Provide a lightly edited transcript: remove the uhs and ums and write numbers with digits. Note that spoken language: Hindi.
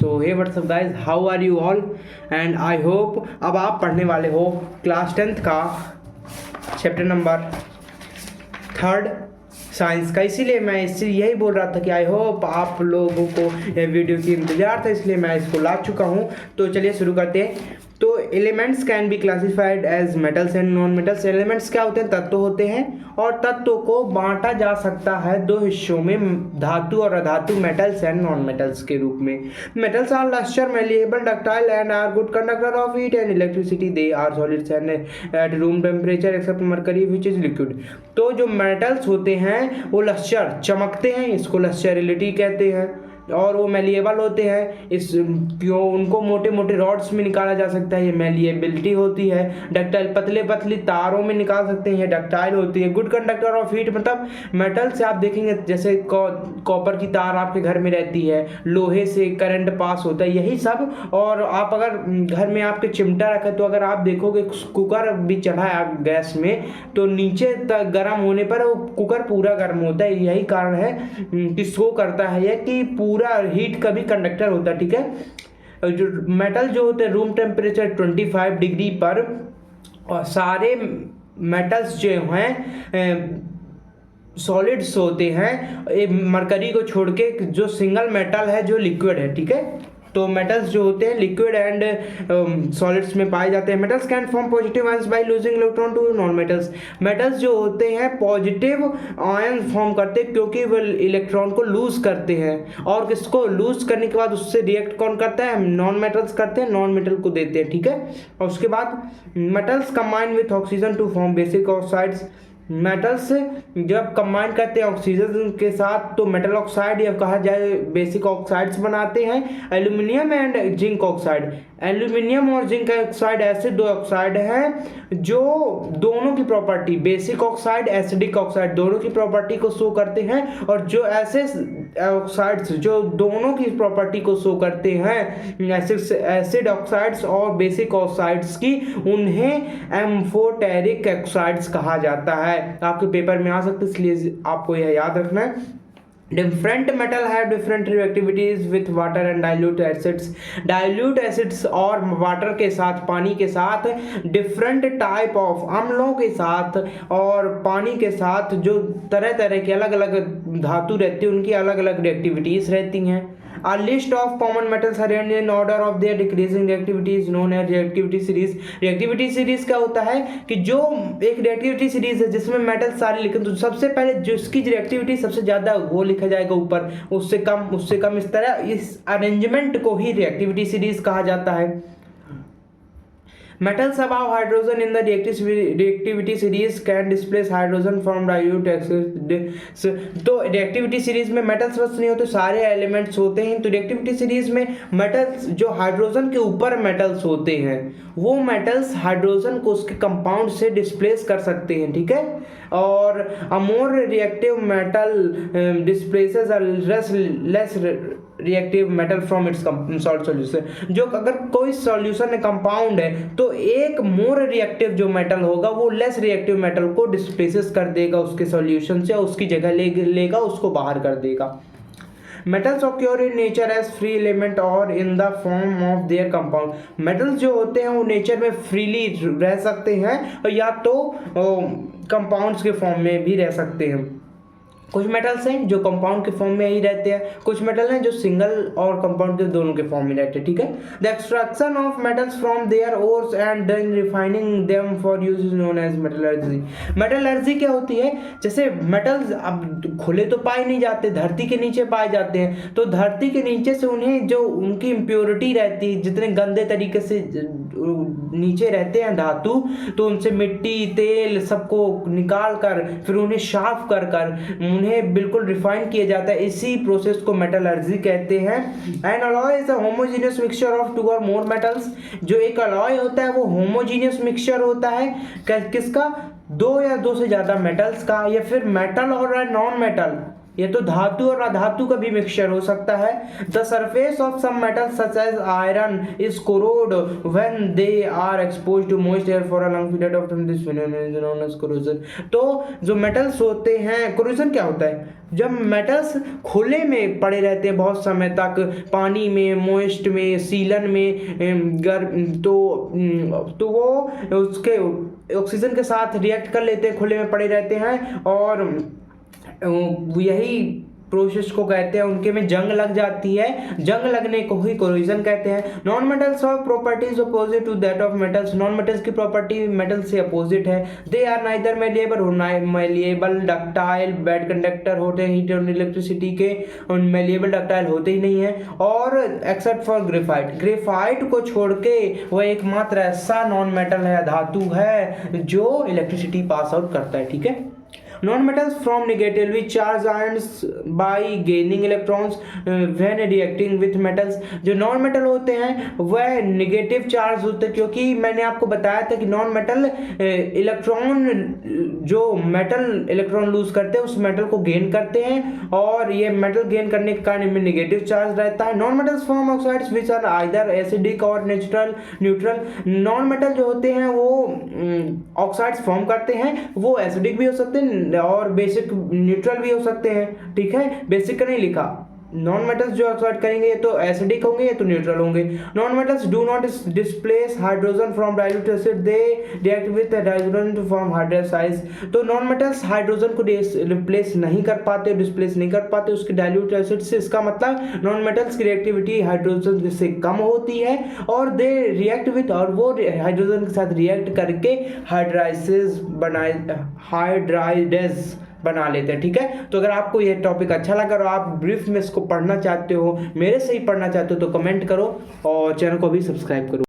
So hey what's up guys, how are you all and I hope अब आप पढ़ने वाले हो क्लास 10th का चैप्टर नंबर 3 साइंस का। इसीलिए मैं यही बोल रहा था कि आई होप आप लोगों को यह वीडियो की इंतजार था, इसलिए मैं इसको ला चुका हूँ। तो चलिए शुरू करते हैं। तो elements can be classified as metals and non metals. Elements क्या होते हैं? तत्व होते हैं, और तत्वों को बांटा जा सकता है दो हिस्सों में, धातु और अधातु, मेटल्स एंड नॉन मेटल्स के रूप में। Metals are lustre, malleable, ductile and are good conductor of heat and electricity. They are solids and at room temperature except mercury which is liquid. तो जो मेटल्स होते हैं वो लस्टर, चमकते हैं, इसको लस्चरिलिटी कहते हैं, और वो मैलिएबल होते हैं, इस क्यों उनको मोटे मोटे रॉड्स में निकाला जा सकता है, ये मैलिएबिलिटी होती है। डक्टाइल, पतले पतली तारों में निकाल सकते हैं, ये डक्टाइल होती है। गुड कंडक्टर ऑफ हीट, मतलब मेटल से आप देखेंगे जैसे कॉपर की तार आपके घर में रहती है, लोहे से करंट पास होता है, यही सब। और आप अगर घर में आपके चिमटा रखे तो अगर आप देखोगे कुकर भी चढ़ा है गैस में, तो नीचे तक गर्म होने पर वो कुकर पूरा गर्म होता है। यही कारण है कि शो करता है ये कि पूरा हीट का भी कंडक्टर होता है, ठीक है। जो मेटल जो होते हैं रूम टेम्परेचर 25 डिग्री पर, और सारे मेटल्स जो हैं सॉलिड्स होते हैं, मरकरी को छोड़ के, जो सिंगल मेटल है जो लिक्विड है, ठीक है। तो मेटल्स जो होते हैं लिक्विड एंड सॉलिड्स में पाए जाते हैं। Metals can form positive ions by losing electron to non metals. Metals जो होते हैं पॉजिटिव आयन फॉर्म करते हैं क्योंकि वो इलेक्ट्रॉन को लूज करते हैं, और किसको लूज करने के बाद उससे रिएक्ट कौन करता है? नॉन मेटल्स करते हैं, नॉन मेटल को देते हैं, ठीक है। और उसके बाद metals combine with oxygen to form basic oxides. Metals जब कंबाइन करते हैं ऑक्सीजन के साथ तो मेटल ऑक्साइड या कहा जाए बेसिक ऑक्साइड्स बनाते हैं। Aluminium and zinc oxide. Aluminium और जिंक ऑक्साइड ऐसे दो ऑक्साइड हैं जो दोनों की property, basic oxide, acidic oxide, दोनों की प्रॉपर्टी को शो करते हैं। और जो ऐसे ऑक्साइड्स जो दोनों की प्रॉपर्टी को शो करते हैं, एसिड ऑक्साइड्स और बेसिक ऑक्साइड्स की, उन्हें एम्फोटेरिक ऑक्साइड्स कहा जाता है। आपके पेपर में आ सकते, इसलिए आपको यह याद रखना है। Different metal have different reactivities with water and dilute acids. Dilute acids और वाटर के साथ, पानी के साथ, डिफरेंट टाइप ऑफ अम्लों के साथ और पानी के साथ जो तरह तरह के अलग अलग धातु रहती है, उनकी अलग अलग रिएक्टिविटीज रहती हैं। A list of common metals arranged in order of their decreasing reactivity is known as reactivity series. reactivity series क्या होता है कि जो एक reactivity series है जिसमें मेटल सारे लिखे, तो सबसे पहले जिसकी रिएक्टिविटी सबसे ज़्यादा वो लिखा जाएगा ऊपर, उससे कम, इस तरह इस अरेंजमेंट को ही रिएक्टिविटी सीरीज कहा जाता है। Metals above hydrogen in the reactivity series can displace hydrogen from dilute excess। तो reactivity series में मेटल्स बस नहीं होते, सारे एलिमेंट्स होते हैं। तो reactivity series में मेटल्स जो हाइड्रोजन के ऊपर मेटल्स होते हैं, वो मेटल्स हाइड्रोजन को उसके कंपाउंड से डिस्प्लेस कर सकते हैं, ठीक है। और a more reactive metal displaces a less reactive metal from its salt solution. जो अगर कोई सॉल्यूशन है, कंपाउंड है, तो एक मोर रिएक्टिव जो मेटल होगा वो लेस रिएक्टिव मेटल को डिस्प्लेसेस कर देगा उसके सॉल्यूशन से, उसकी जगह लेगा, उसको बाहर कर देगा। Metals occur in nature as free element और in the form of their compound. Metals जो होते हैं वो नेचर में फ्रीली रह सकते हैं, और या तो कंपाउंड्स के फॉर्म में भी रह सकते हैं। कुछ मेटल्स हैं जो कंपाउंड के फॉर्म में ही रहते हैं, कुछ मेटल हैं जो सिंगल और कंपाउंड के दोनों के फॉर्म में रहते हैं, ठीक है। The extraction of metals from their ores and then refining them for use is known as metallurgy. Metallurgy क्या होती है? जैसे मेटल्स अब खुले तो पाए नहीं जाते, धरती के नीचे पाए जाते हैं, तो धरती के नीचे से उन्हें जो उनकी इम्प्योरिटी रहती है, जितने गंदे तरीके से नीचे रहते हैं धातु, तो उनसे मिट्टी, तेल सबको निकाल कर फिर उन्हें साफ कर उन्हें बिल्कुल रिफाइन किया जाता है। इसी प्रोसेस को मेटलर्जी कहते हैं। An alloy is a homogeneous mixture of two or more metals. जो एक अलॉय होता है वो होमोजेनियस मिक्सचर होता है किसका? दो या दो से ज्यादा मेटल्स का, या फिर मेटल और नॉन मेटल ये तो धातु और अधातु का भी मिक्सचर हो सकता है। The surface of some metal such as iron is corrode when they are exposed to moist air for a long period of time, this phenomenon is known as corrosion. तो जो मेटल्स होते हैं, कोरोजन क्या होता है, जब मेटल्स खुले में पड़े रहते हैं बहुत समय तक, पानी में, मॉइस्ट में, सीलन में, गर्म, तो वो उसके ऑक्सीजन के साथ रिएक्ट कर लेते हैं, खुले में पड़े रहते हैं, और यही प्रोसेस को कहते हैं, उनके में जंग लग जाती है, जंग लगने को ही कोरोजन कहते हैं। Non metals of properties opposite to that of metals, non metals की प्रॉपर्टी मेटल से अपोजिट है। They are neither malleable ductile, bad conductor होते हैं हीट और इलेक्ट्रिसिटी के, मेलिएबल डक्टाइल होते ही नहीं है, और एक्सेप्ट फॉर ग्रेफाइट, ग्रेफाइट को छोड़ के वह एकमात्र ऐसा नॉन मेटल है, धातु है, जो इलेक्ट्रिसिटी पास आउट करता है। ठीक है। Non-metals form negatively charged ions by gaining electrons when reacting with metals। जो नॉन मेटल होते हैं वह निगेटिव चार्ज होते हैं, क्योंकि मैंने आपको बताया था कि नॉन मेटल इलेक्ट्रॉन, जो मेटल इलेक्ट्रॉन लूज करते हैं उस मेटल को गेन करते हैं, और ये मेटल गेन करने के कारण इनमें निगेटिव चार्ज रहता है। Non metals form oxides which are either acidic or neutral. Non metal जो होते हैं वो ऑक्साइड्स फॉर्म करते हैं, वो एसिडिक भी हो सकते हैं और बेसिक न्यूट्रल भी हो सकते हैं। ठीक है, बेसिक का नहीं लिखा। नॉन मेटल्स जो ऑक्साइड करेंगे ये तो एसिडिक होंगे, ये तो न्यूट्रल होंगे। Non metals do not displace hydrogen from dilute acid, they react with hydrogen to form hydroxide. तो नॉन मेटल्स हाइड्रोजन को रिप्लेस नहीं कर पाते, डिस्प्लेस नहीं कर पाते उसके डाइल्यूट एसिड से। इसका मतलब नॉन मेटल्स की रिएक्टिविटी हाइड्रोजन से कम होती है, और दे रिएक्ट विद, और वो हाइड्रोजन के साथ रिएक्ट करके हाइड्राइडेज बना लेते हैं। ठीक है। तो अगर आपको यह टॉपिक अच्छा लगा और आप ब्रीफ में इसको पढ़ना चाहते हो, मेरे से ही पढ़ना चाहते हो, तो कमेंट करो और चैनल को भी सब्सक्राइब करो।